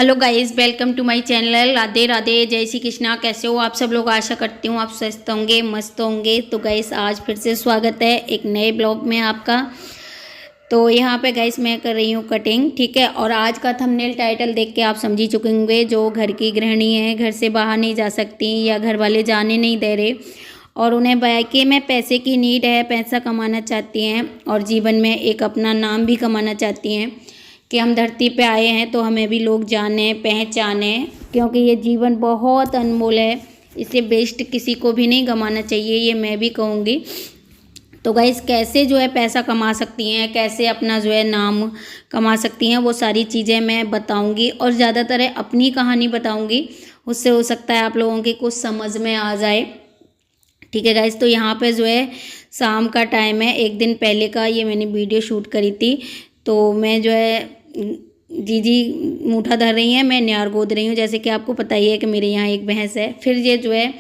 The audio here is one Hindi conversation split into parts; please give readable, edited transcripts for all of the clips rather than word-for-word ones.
Hello guys, welcome to my channel. Radhe Radhe, जय श्री कृष्णा। कैसे हो आप सब लोग? आशा करती हूँ आप स्वस्थ होंगे, मस्त होंगे। तो गाइस आज फिर से स्वागत है एक नए ब्लॉग में आपका। तो यहाँ पे गाइस मैं कर रही हूँ कटिंग, ठीक है। और आज का थंबनेल टाइटल देख के आप समझ ही चुके होंगे। जो घर की गृहिणी है, घर से बाहर नहीं जा सकती या घर वाले जाने नहीं दे रहे और उन्हें बायके में पैसे की नीड है, पैसा कमाना चाहती हैं और जीवन में एक अपना नाम भी कमाना चाहती हैं कि हम धरती पे आए हैं तो हमें भी लोग जाने पहचाने, क्योंकि ये जीवन बहुत अनमोल है। इसे बेस्ट किसी को भी नहीं गंवाना चाहिए, ये मैं भी कहूँगी। तो गाइस कैसे जो है पैसा कमा सकती हैं, कैसे अपना जो है नाम कमा सकती हैं, वो सारी चीज़ें मैं बताऊंगी और ज़्यादातर अपनी कहानी बताऊंगी। उससे हो सकता है आप लोगों की कुछ समझ में आ जाए, ठीक है गाइस। तो यहाँ पे जो है शाम का टाइम है, एक दिन पहले का ये मैंने वीडियो शूट करी थी। तो मैं जो है जीजी मूठा धर रही हैं, मैं न्यार गोद रही हूँ। जैसे कि आपको पता ही है कि मेरे यहाँ एक भैंस है। फिर ये जो है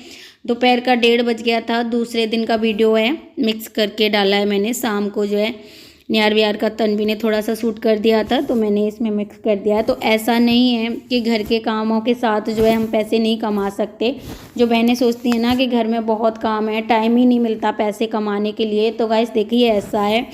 दोपहर का 1:30 बज गया था। दूसरे दिन का वीडियो है, मिक्स करके डाला है मैंने। शाम को जो है न्यार व्यार का तन्वी ने थोड़ा सा शूट कर दिया था तो मैंने इसमें मिक्स कर दिया है। तो ऐसा नहीं है कि घर के कामों के साथ जो है हम पैसे नहीं कमा सकते। जो बहनें सोचती हैं ना कि घर में बहुत काम है, टाइम ही नहीं मिलता पैसे कमाने के लिए, तो गाइस देखिए ऐसा है।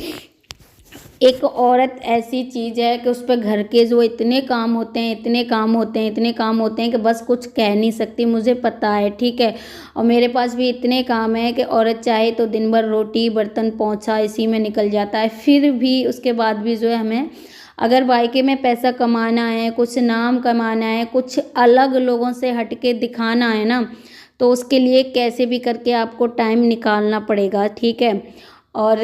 एक औरत ऐसी चीज़ है कि उस पर घर के जो इतने काम होते हैं, इतने काम होते हैं, इतने काम होते हैं कि बस कुछ कह नहीं सकती। मुझे पता है, ठीक है। और मेरे पास भी इतने काम है कि औरत चाहे तो दिन भर रोटी बर्तन पोंछा इसी में निकल जाता है। फिर भी उसके बाद भी जो है हमें अगर वायके में पैसा कमाना है, कुछ नाम कमाना है, कुछ अलग लोगों से हटके दिखाना है ना, तो उसके लिए कैसे भी करके आपको टाइम निकालना पड़ेगा, ठीक है। और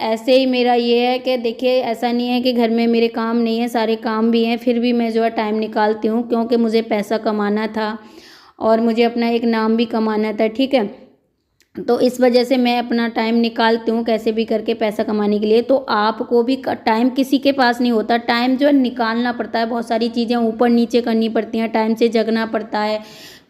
ऐसे ही मेरा ये है कि देखिए ऐसा नहीं है कि घर में मेरे काम नहीं है, सारे काम भी हैं, फिर भी मैं जो है टाइम निकालती हूँ क्योंकि मुझे पैसा कमाना था और मुझे अपना एक नाम भी कमाना था, ठीक है। तो इस वजह से मैं अपना टाइम निकालती हूँ कैसे भी करके पैसा कमाने के लिए। तो आपको भी टाइम किसी के पास नहीं होता, टाइम जो है निकालना पड़ता है। बहुत सारी चीज़ें ऊपर नीचे करनी पड़ती हैं, टाइम से जगना पड़ता है,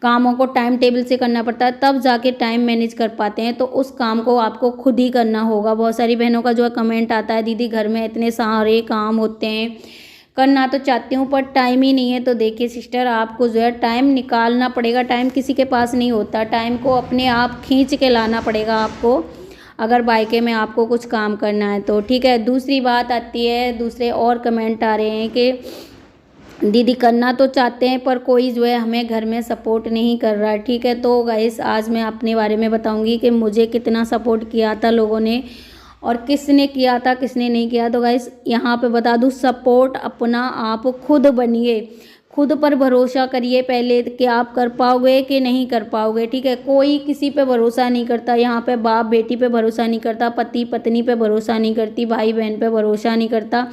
कामों को टाइम टेबल से करना पड़ता है, तब जाके टाइम मैनेज कर पाते हैं। तो उस काम को आपको खुद ही करना होगा। बहुत सारी बहनों का जो है कमेंट आता है, दीदी घर में इतने सारे काम होते हैं, करना तो चाहती हूँ पर टाइम ही नहीं है। तो देखिए सिस्टर, आपको जो है टाइम निकालना पड़ेगा। टाइम किसी के पास नहीं होता, टाइम को अपने आप खींच के लाना पड़ेगा आपको, अगर बायके में आपको कुछ काम करना है तो, ठीक है। दूसरी बात आती है, दूसरे और कमेंट आ रहे हैं कि दीदी करना तो चाहते हैं पर कोई जो है हमें घर में सपोर्ट नहीं कर रहा है, ठीक है। तो गाइस आज मैं अपने बारे में बताऊंगी कि मुझे कितना सपोर्ट किया था लोगों ने और किसने किया था किसने नहीं किया। तो गाइस यहाँ पे बता दूँ, सपोर्ट अपना आप खुद बनिए, खुद पर भरोसा करिए पहले कि आप कर पाओगे कि नहीं कर पाओगे, ठीक है। कोई किसी पे भरोसा नहीं करता यहाँ पे, बाप बेटी पे भरोसा नहीं करता, पति पत्नी पे भरोसा नहीं करती, भाई बहन पे भरोसा नहीं करता।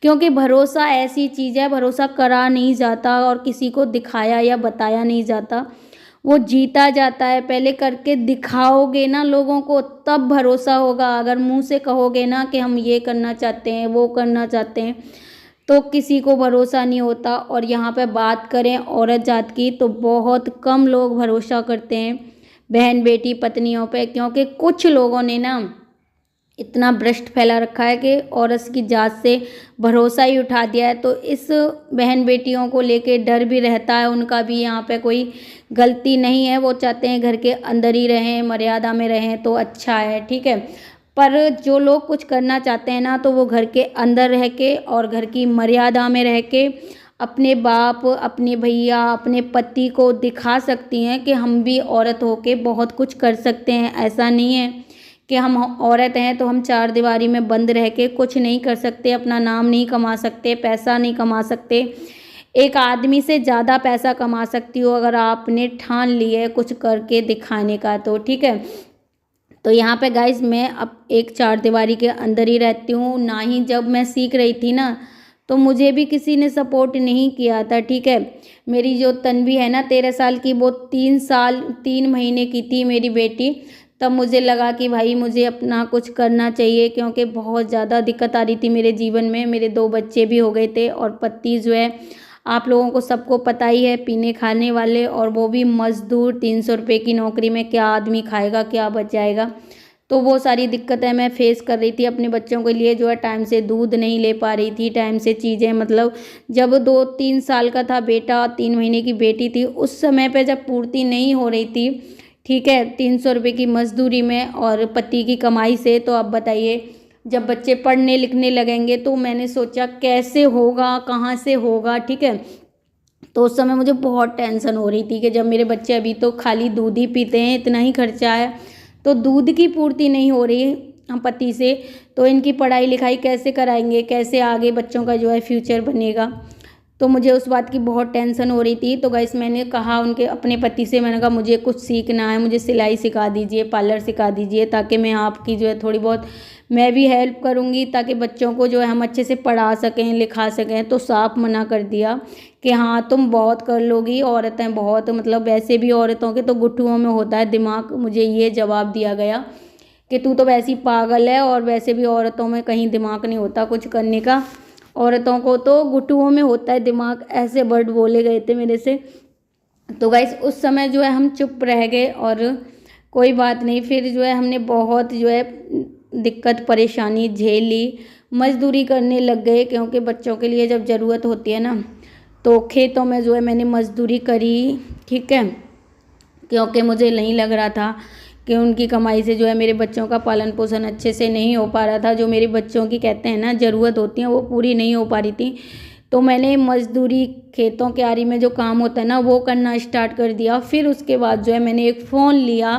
क्योंकि भरोसा ऐसी चीज़ है, भरोसा करा नहीं जाता और किसी को दिखाया या बताया नहीं जाता, वो जीता जाता है। पहले करके दिखाओगे ना लोगों को, तब भरोसा होगा। अगर मुंह से कहोगे ना कि हम ये करना चाहते हैं, वो करना चाहते हैं, तो किसी को भरोसा नहीं होता। और यहाँ पे बात करें औरत जात की तो बहुत कम लोग भरोसा करते हैं बहन बेटी पत्नियों पे, क्योंकि कुछ लोगों ने ना इतना भ्रष्ट फैला रखा है कि औरत की जात से भरोसा ही उठा दिया है। तो इस बहन बेटियों को लेके डर भी रहता है, उनका भी यहाँ पे कोई गलती नहीं है, वो चाहते हैं घर के अंदर ही रहें, मर्यादा में रहें तो अच्छा है, ठीक है। पर जो लोग कुछ करना चाहते हैं ना, तो वो घर के अंदर रह के और घर की मर्यादा में रह के अपने बाप, अपने भैया, अपने पति को दिखा सकती हैं कि हम भी औरत होके बहुत कुछ कर सकते हैं। ऐसा नहीं है कि हम औरत हैं तो हम चार दीवारी में बंद रह के कुछ नहीं कर सकते, अपना नाम नहीं कमा सकते, पैसा नहीं कमा सकते। एक आदमी से ज़्यादा पैसा कमा सकती हो अगर आपने ठान लिया है कुछ करके दिखाने का, तो ठीक है। तो यहाँ पे गाइज मैं अब एक चार दीवारी के अंदर ही रहती हूँ। ना ही जब मैं सीख रही थी ना तो मुझे भी किसी ने सपोर्ट नहीं किया था, ठीक है। मेरी जो तन्वी है ना 13 साल की, वो 3 महीने की थी मेरी बेटी, तब मुझे लगा कि भाई मुझे अपना कुछ करना चाहिए, क्योंकि बहुत ज़्यादा दिक्कत आ रही थी मेरे जीवन में। मेरे 2 बच्चे भी हो गए थे और पति जो है आप लोगों को सबको पता ही है, पीने खाने वाले, और वो भी मज़दूर, 300 रुपये की नौकरी में क्या आदमी खाएगा, क्या बच जाएगा। तो वो सारी दिक्कतें मैं फेस कर रही थी अपने बच्चों के लिए, जो है टाइम से दूध नहीं ले पा रही थी, टाइम से चीज़ें, मतलब जब 2-3 साल का था बेटा, 3 महीने की बेटी थी, उस समय पे जब पूर्ति नहीं हो रही थी, ठीक है, 300 रुपये की मजदूरी में और पति की कमाई से, तो अब बताइए जब बच्चे पढ़ने लिखने लगेंगे तो मैंने सोचा कैसे होगा, कहाँ से होगा, ठीक है। तो उस समय मुझे बहुत टेंशन हो रही थी कि जब मेरे बच्चे अभी तो खाली दूध ही पीते हैं, इतना ही खर्चा है, तो दूध की पूर्ति नहीं हो रही हम पति से, तो इनकी पढ़ाई लिखाई कैसे कराएंगे, कैसे आगे बच्चों का जो है फ्यूचर बनेगा। तो मुझे उस बात की बहुत टेंशन हो रही थी। तो गाइस मैंने कहा उनके अपने पति से, मैंने कहा मुझे कुछ सीखना है, मुझे सिलाई सिखा दीजिए, पार्लर सिखा दीजिए, ताकि मैं आपकी जो है थोड़ी बहुत मैं भी हेल्प करूंगी, ताकि बच्चों को जो है हम अच्छे से पढ़ा सकें, लिखा सकें। तो साफ मना कर दिया कि हाँ तुम बहुत कर लोगी, औरतें बहुत, मतलब वैसे भी औरतों के तो गुट्ठुओं में होता है दिमाग। मुझे ये जवाब दिया गया कि तू तो वैसी पागल है, और वैसे भी औरतों में कहीं दिमाग नहीं होता कुछ करने का, औरतों को तो गुट्ठुओं में होता है दिमाग, ऐसे वर्ड बोले गए थे मेरे से। तो गाइस उस समय जो है हम चुप रह गए और कोई बात नहीं, फिर जो है हमने बहुत जो है दिक्कत परेशानी झेल ली, मजदूरी करने लग गए, क्योंकि बच्चों के लिए जब ज़रूरत होती है ना, तो खेतों में जो है मैंने मजदूरी करी, ठीक है, क्योंकि मुझे नहीं लग रहा था कि उनकी कमाई से जो है मेरे बच्चों का पालन पोषण अच्छे से नहीं हो पा रहा था, जो मेरे बच्चों की कहते हैं ना ज़रूरत होती है वो पूरी नहीं हो पा रही थी। तो मैंने मजदूरी, खेतों के आरी में जो काम होता है ना वो करना स्टार्ट कर दिया। फिर उसके बाद जो है मैंने एक फ़ोन लिया,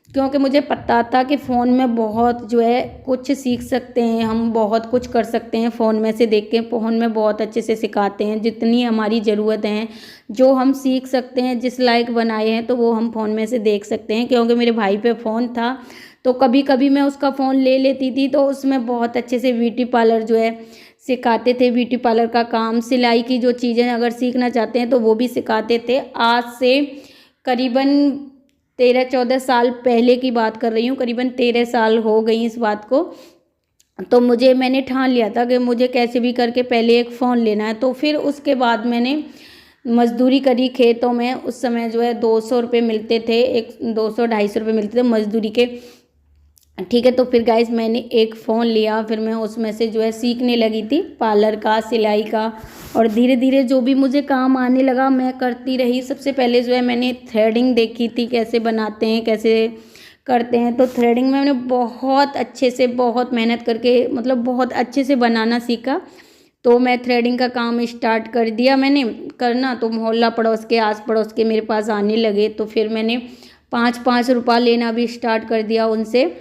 क्योंकि मुझे पता था कि फ़ोन में बहुत जो है कुछ सीख सकते हैं हम, बहुत कुछ कर सकते हैं फ़ोन में से देख के। फ़ोन में बहुत अच्छे से सिखाते हैं, जितनी हमारी ज़रूरत है, जो हम सीख सकते हैं, जिस लायक बनाए हैं, तो वो हम फ़ोन में से देख सकते हैं। क्योंकि मेरे भाई पे फ़ोन था, तो कभी कभी मैं उसका फ़ोन ले लेती थी, तो उसमें बहुत अच्छे से ब्यूटी पार्लर जो है सिखाते थे, ब्यूटी पार्लर का काम, सिलाई की जो चीज़ें अगर सीखना चाहते हैं तो वो भी सिखाते थे। आज से करीबन 13-14 साल पहले की बात कर रही हूँ, करीबन 13 साल हो गई इस बात को। तो मैंने ठान लिया था कि मुझे कैसे भी करके पहले एक फ़ोन लेना है। तो फिर उसके बाद मैंने मजदूरी करी खेतों में। उस समय जो है 200 रुपये मिलते थे, एक 200-250 रुपये मिलते थे मजदूरी के, ठीक है। तो फिर गाइस मैंने एक फ़ोन लिया, फिर मैं उसमें से जो है सीखने लगी थी पार्लर का, सिलाई का, और धीरे धीरे जो भी मुझे काम आने लगा मैं करती रही। सबसे पहले जो है मैंने थ्रेडिंग देखी थी, कैसे बनाते हैं, कैसे करते हैं। तो थ्रेडिंग में मैंने बहुत अच्छे से, बहुत मेहनत करके, मतलब बहुत अच्छे से बनाना सीखा। तो मैं थ्रेडिंग का काम स्टार्ट कर दिया मैंने करना। तो मोहल्ला पड़ोस के, आस पड़ोस के मेरे पास आने लगे। तो फिर मैंने 5-5 रुपये लेना भी स्टार्ट कर दिया उनसे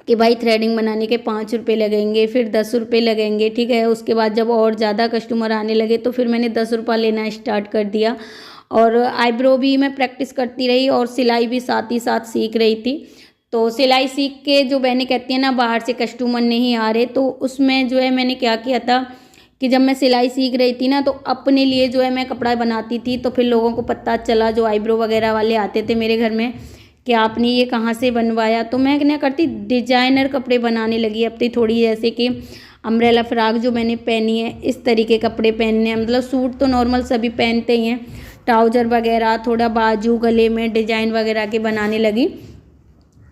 कि भाई थ्रेडिंग बनाने के 5 रुपये लगेंगे, फिर 10 रुपये लगेंगे, ठीक है। उसके बाद जब और ज़्यादा कस्टमर आने लगे तो फिर मैंने 10 रुपये लेना स्टार्ट कर दिया। और आईब्रो भी मैं प्रैक्टिस करती रही और सिलाई भी साथ ही साथ सीख रही थी। तो सिलाई सीख के जो बहनें कहती हैं ना बाहर से कस्टमर नहीं आ रहे, तो उसमें जो है मैंने क्या किया था कि जब मैं सिलाई सीख रही थी ना, तो अपने लिए जो है मैं कपड़ा बनाती थी। तो फिर लोगों को पता चला, जो आईब्रो वगैरह वाले आते थे मेरे घर में, कि आपने ये कहाँ से बनवाया। तो मैं क्या करती, डिजाइनर कपड़े बनाने लगी अपनी थोड़ी, जैसे कि अम्ब्रेला फ्रॉक जो मैंने पहनी है, इस तरीके कपड़े पहनने हैं। मतलब सूट तो नॉर्मल सभी पहनते ही हैं, ट्राउजर वगैरह, थोड़ा बाजू गले में डिजाइन वगैरह के बनाने लगी,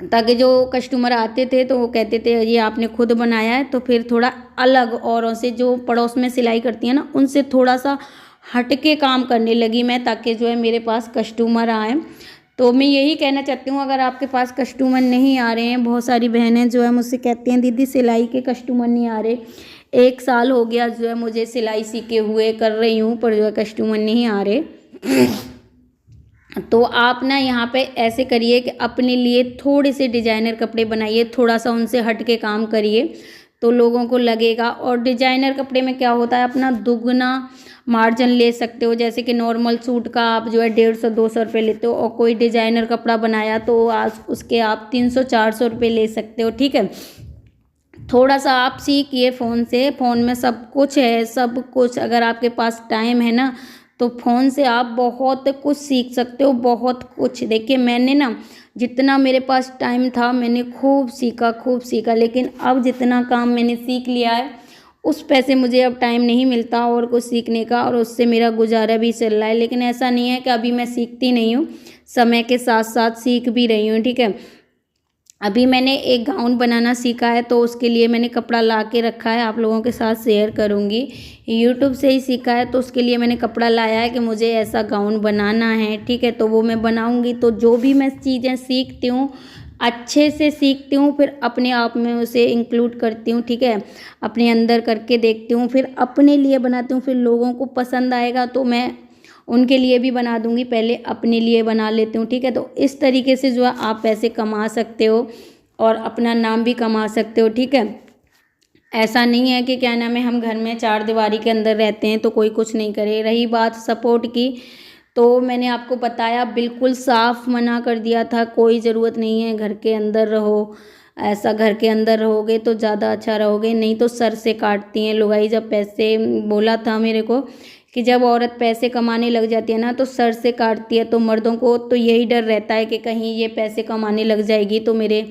ताकि जो कस्टमर आते थे तो वो कहते थे ये आपने खुद बनाया है। तो फिर थोड़ा अलग, औरों से जो पड़ोस में सिलाई करती है ना उनसे थोड़ा सा हट के काम करने लगी मैं, ताकि जो है मेरे पास कस्टमर आए। तो मैं यही कहना चाहती हूँ, अगर आपके पास कस्टमर नहीं आ रहे हैं, बहुत सारी बहनें जो है मुझसे कहती हैं दीदी सिलाई के कस्टमर नहीं आ रहे, 1 साल हो गया जो है मुझे सिलाई सीखे हुए कर रही हूँ, पर जो है कस्टमर नहीं आ रहे। तो आप ना यहाँ पे ऐसे करिए कि अपने लिए थोड़े से डिजाइनर कपड़े बनाइए, थोड़ा सा उनसे हट के काम करिए, तो लोगों को लगेगा। और डिजाइनर कपड़े में क्या होता है, अपना दुगना मार्जिन ले सकते हो। जैसे कि नॉर्मल सूट का आप जो है 150-200 रुपये लेते हो, और कोई डिजाइनर कपड़ा बनाया तो आज उसके आप 300-400 रुपये ले सकते हो, ठीक है। थोड़ा सा आप सीखिए फ़ोन से, फ़ोन में सब कुछ है, सब कुछ। अगर आपके पास टाइम है ना, तो फ़ोन से आप बहुत कुछ सीख सकते हो, बहुत कुछ। देखिए मैंने ना, जितना मेरे पास टाइम था मैंने खूब सीखा, लेकिन अब जितना काम मैंने सीख लिया है उस पैसे मुझे अब टाइम नहीं मिलता और कुछ सीखने का, और उससे मेरा गुजारा भी चल रहा है। लेकिन ऐसा नहीं है कि अभी मैं सीखती नहीं हूँ, समय के साथ साथ सीख भी रही हूँ, ठीक है। अभी मैंने एक गाउन बनाना सीखा है, तो उसके लिए मैंने कपड़ा ला के रखा है, आप लोगों के साथ शेयर करूँगी। यूट्यूब से ही सीखा है, तो उसके लिए मैंने कपड़ा लाया है कि मुझे ऐसा गाउन बनाना है, ठीक है। तो वो मैं बनाऊँगी। तो जो भी मैं चीज़ें सीखती हूँ अच्छे से सीखती हूँ, फिर अपने आप में उसे इंक्लूड करती हूँ, ठीक है। अपने अंदर करके देखती हूँ, फिर अपने लिए बनाती हूँ, फिर लोगों को पसंद आएगा तो मैं उनके लिए भी बना दूंगी, पहले अपने लिए बना लेती हूँ, ठीक है। तो इस तरीके से जो है आप पैसे कमा सकते हो और अपना नाम भी कमा सकते हो, ठीक है। ऐसा नहीं है कि क्या नाम है हम घर में चार दीवारी के अंदर रहते हैं तो कोई कुछ नहीं करे। रही बात सपोर्ट की, तो मैंने आपको बताया, बिल्कुल साफ मना कर दिया था, कोई ज़रूरत नहीं है घर के अंदर रहो, ऐसा घर के अंदर रहोगे तो ज़्यादा अच्छा रहोगे, नहीं तो सर से काटती हैं लुगाई। जब पैसे बोला था मेरे को कि जब औरत पैसे कमाने लग जाती है ना तो सर से काटती है, तो मर्दों को तो यही डर रहता है कि कहीं ये पैसे कमाने लग जाएगी तो मेरे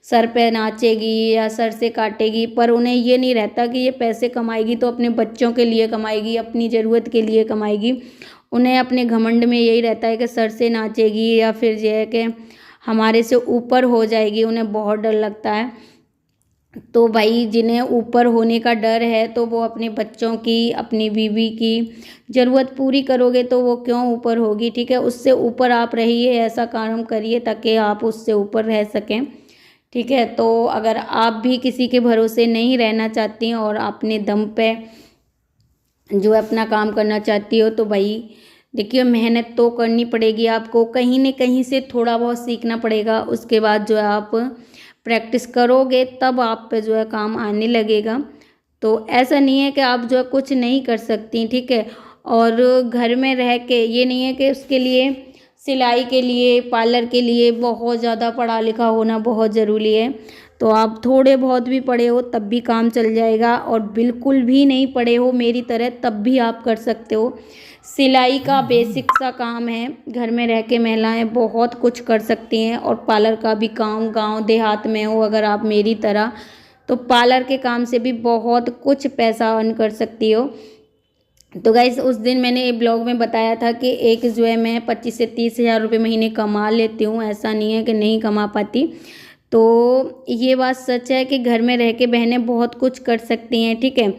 सर पे नाचेगी या सर से काटेगी, पर उन्हें ये नहीं रहता कि ये पैसे कमाएगी तो अपने बच्चों के लिए कमाएगी, अपनी ज़रूरत के लिए कमाएगी। उन्हें अपने घमंड में यही रहता है कि सर से नाचेगी या फिर ये है कि हमारे से ऊपर हो जाएगी, उन्हें बहुत डर लगता है। तो भाई जिन्हें ऊपर होने का डर है तो वो अपने बच्चों की, अपनी बीवी की ज़रूरत पूरी करोगे तो वो क्यों ऊपर होगी, ठीक है। उससे ऊपर आप रहिए, ऐसा काम करिए ताकि आप उससे ऊपर रह सकें, ठीक है। तो अगर आप भी किसी के भरोसे नहीं रहना चाहती हैं और अपने दम पे जो है अपना काम करना चाहती हो, तो भाई देखिए मेहनत तो करनी पड़ेगी आपको, कहीं न कहीं से थोड़ा बहुत सीखना पड़ेगा। उसके बाद जो है आप प्रैक्टिस करोगे तब आप पे जो है काम आने लगेगा। तो ऐसा नहीं है कि आप जो है कुछ नहीं कर सकती, ठीक है। और घर में रह के ये नहीं है कि उसके लिए सिलाई के लिए, पार्लर के लिए बहुत ज़्यादा पढ़ा लिखा होना बहुत ज़रूरी है। तो आप थोड़े बहुत भी पढ़े हो तब भी काम चल जाएगा, और बिल्कुल भी नहीं पढ़े हो मेरी तरह तब भी आप कर सकते हो। सिलाई का बेसिक सा काम है, घर में रह के महिलाएं बहुत कुछ कर सकती हैं। और पार्लर का भी काम, गांव देहात में हो अगर आप मेरी तरह, तो पार्लर के काम से भी बहुत कुछ पैसा अर्न कर सकती हो। तो गाइस उस दिन मैंने ब्लॉग में बताया था कि एक जो है मैं 25 से 30 हज़ार रुपये महीने कमा लेती हूँ, ऐसा नहीं है कि नहीं कमा पाती। तो ये बात सच है कि घर में रह के बहनें बहुत कुछ कर सकती हैं, ठीक है।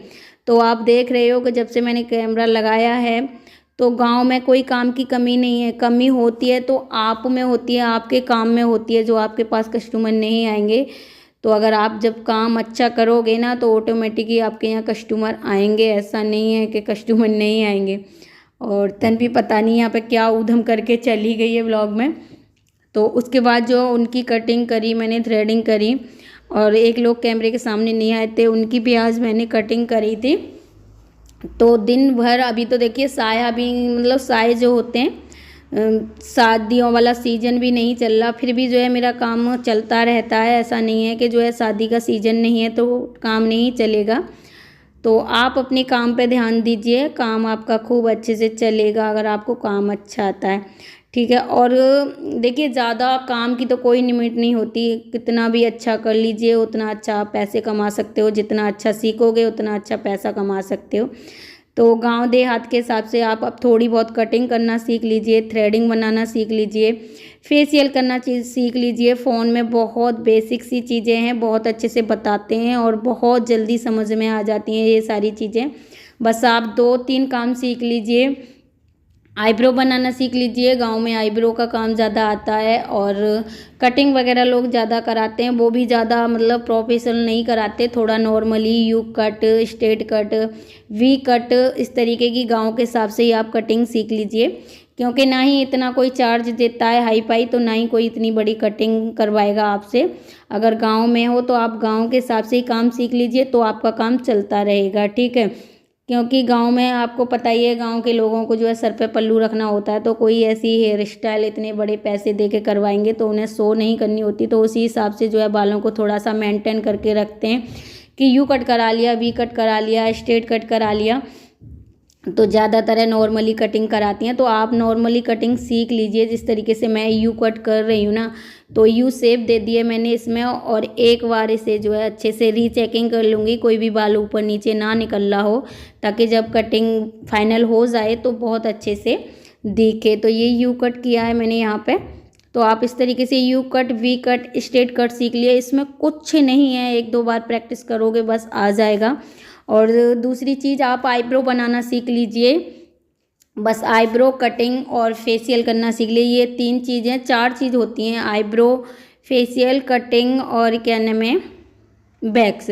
तो आप देख रहे हो कि जब से मैंने कैमरा लगाया है तो गांव में कोई काम की कमी नहीं है। कमी होती है तो आप में होती है, आपके काम में होती है, जो आपके पास कस्टमर नहीं आएंगे। तो अगर आप जब काम अच्छा करोगे ना तो ऑटोमेटिकली आपके यहाँ कस्टमर आएंगे, ऐसा नहीं है कि कस्टमर नहीं आएंगे। और तन्वी पता नहीं यहाँ पे क्या ऊधम करके चली गई है व्लॉग में। तो उसके बाद जो उनकी कटिंग करी मैंने, थ्रेडिंग करी, और एक लोग कैमरे के सामने नहीं आए थे उनकी भी आज मैंने कटिंग करी थी। तो दिन भर, अभी तो देखिए साया भी, मतलब साए जो होते हैं, शादियों वाला सीजन भी नहीं चल रहा, फिर भी जो है मेरा काम चलता रहता है। ऐसा नहीं है कि जो है शादी का सीजन नहीं है तो काम नहीं चलेगा। तो आप अपने काम पे ध्यान दीजिए, काम आपका खूब अच्छे से चलेगा अगर आपको काम अच्छा आता है, ठीक है। और देखिए ज़्यादा काम की तो कोई लिमिट नहीं होती, कितना भी अच्छा कर लीजिए उतना अच्छा आप पैसे कमा सकते हो, जितना अच्छा सीखोगे उतना अच्छा पैसा कमा सकते हो। तो गांव देहात के हिसाब से आप अब थोड़ी बहुत कटिंग करना सीख लीजिए, थ्रेडिंग बनाना सीख लीजिए, फेशियल करना सीख लीजिए। फ़ोन में बहुत बेसिक सी चीज़ें हैं, बहुत अच्छे से बताते हैं और बहुत जल्दी समझ में आ जाती हैं ये सारी चीज़ें। बस आप 2-3 काम सीख लीजिए। आईब्रो बनाना सीख लीजिए, गांव में आईब्रो का काम ज़्यादा आता है। और कटिंग वगैरह लोग ज़्यादा कराते हैं, वो भी ज़्यादा मतलब प्रोफेशनल नहीं कराते, थोड़ा normally U cut, straight cut, V cut, इस तरीके की गांव के हिसाब से ही आप कटिंग सीख लीजिए। क्योंकि ना ही इतना कोई चार्ज देता है हाई फाई, तो ना ही कोई इतनी बड़ी कटिंग करवाएगा आपसे। अगर गांव में हो तो आप गांव के हिसाब से ही काम सीख लीजिए, तो आपका काम चलता रहेगा, ठीक है। क्योंकि गांव में आपको पता ही है, गांव के लोगों को जो है सर पे पल्लू रखना होता है, तो कोई ऐसी हेयर स्टाइल इतने बड़े पैसे दे के करवाएंगे तो उन्हें शो नहीं करनी होती, तो उसी हिसाब से जो है बालों को थोड़ा सा मेंटेन करके रखते हैं कि यू कट करा लिया, वी कट करा लिया, स्ट्रेट कट करा लिया। तो ज़्यादातर नॉर्मली कटिंग कराती हैं, तो आप नॉर्मली कटिंग सीख लीजिए। जिस तरीके से मैं यू कट कर रही हूँ ना, तो यू शेप दे दिए मैंने इसमें, और एक बार इसे जो है अच्छे से रीचेकिंग कर लूँगी, कोई भी बाल ऊपर नीचे ना निकल रहा हो, ताकि जब कटिंग फाइनल हो जाए तो बहुत अच्छे से दिखे। तो ये यू कट किया है मैंने यहाँ पे, तो आप इस तरीके से U cut, V cut, straight cut सीख लिए। इसमें कुछ नहीं है, 1-2 बार प्रैक्टिस करोगे बस आ जाएगा। और दूसरी चीज़, आप आईब्रो बनाना सीख लीजिए। बस आईब्रो कटिंग और फेशियल करना सीख लिए, ये 3 चीज़ें, 4 चीज़ होती हैं, आईब्रो, फेशियल, कटिंग और क्या नाम है, वैक्स।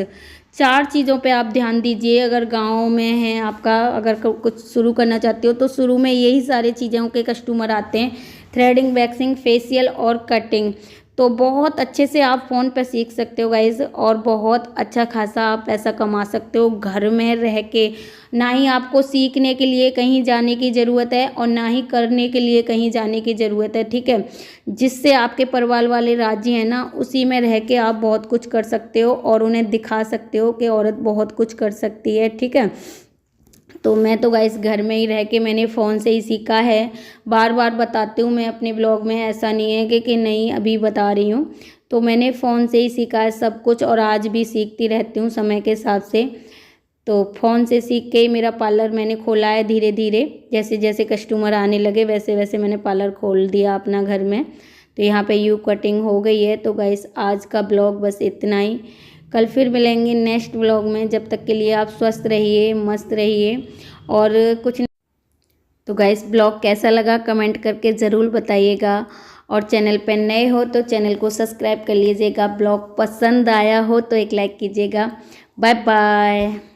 4 चीज़ों पे आप ध्यान दीजिए। अगर गाँव में है आपका, अगर कुछ शुरू करना चाहते हो तो शुरू में यही सारी चीज़ों के कस्टमर आते हैं, थ्रेडिंग, वैक्सिंग, फेशियल और कटिंग। तो बहुत अच्छे से आप फ़ोन पे सीख सकते हो गाइज़, और बहुत अच्छा खासा आप पैसा कमा सकते हो घर में रह के। ना ही आपको सीखने के लिए कहीं जाने की ज़रूरत है और ना ही करने के लिए कहीं जाने की ज़रूरत है, ठीक है। जिससे आपके परिवार वाले राजी हैं ना, उसी में रह के आप बहुत कुछ कर सकते हो और उन्हें दिखा सकते हो कि औरत बहुत कुछ कर सकती है, ठीक है। तो मैं तो गाइस घर में ही रह के मैंने फ़ोन से ही सीखा है। बार बार बताती हूँ मैं अपने ब्लॉग में, ऐसा नहीं है कि नहीं अभी बता रही हूँ। तो मैंने फ़ोन से ही सीखा है सब कुछ और आज भी सीखती रहती हूँ समय के हिसाब से। तो फ़ोन से सीख के ही मेरा पार्लर मैंने खोला है धीरे धीरे। जैसे जैसे कस्टमर आने लगे वैसे वैसे मैंने पार्लर खोल दिया अपना घर में। तो यहाँ पे यू कटिंग हो गई है। तो गाइस आज का ब्लॉग बस इतना ही। कल फिर मिलेंगे नेक्स्ट ब्लॉग में। जब तक के लिए आप स्वस्थ रहिए, मस्त रहिए और कुछ। तो गाइस ब्लॉग कैसा लगा कमेंट करके ज़रूर बताइएगा, और चैनल पर नए हो तो चैनल को सब्सक्राइब कर लीजिएगा। ब्लॉग पसंद आया हो तो एक लाइक कीजिएगा। Bye bye.